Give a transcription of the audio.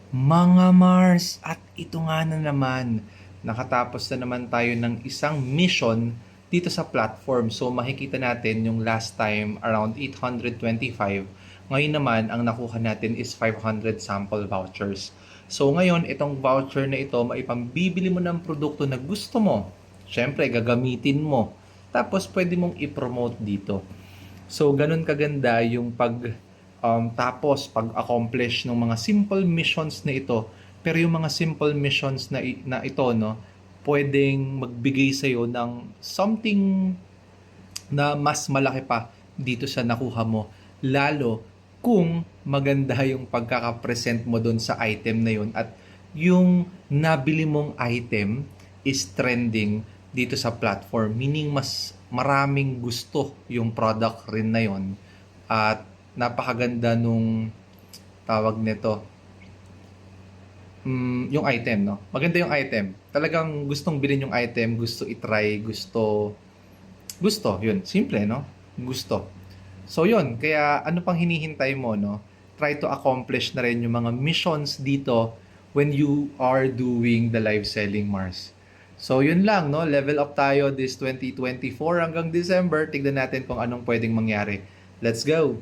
Mga Mars, at ito nga na naman, nakatapos na naman tayo ng isang mission dito sa platform. So makikita natin yung last time around 825. Ngayon naman, ang nakuha natin is 500 sample vouchers. So ngayon, itong voucher na ito, maipambibili mo ng produkto na gusto mo. Siyempre, gagamitin mo. Tapos pwede mong i-promote dito. So, ganun kaganda yung tapos pag-accomplish ng mga simple missions na ito. Pero yung mga simple missions na ito, no, pwedeng magbigay sa'yo ng something na mas malaki pa dito sa nakuha mo. Lalo kung maganda yung pagkakapresent mo doon sa item na yun at yung nabili mong item is trending dito sa platform. Meaning mas maraming gusto yung product rin na yun. At napakaganda nung tawag nito, yung item, no? Maganda yung item. Talagang gustong bilhin yung item, gusto i-try, gusto, yun. Simple, no? Gusto. So, yun. Kaya, ano pang hinihintay mo, no? Try to accomplish na rin yung mga missions dito when you are doing the live selling, Mars. So, yun lang, no? Level up tayo this 2024 hanggang December. Tignan natin kung anong pwedeng mangyari. Let's go!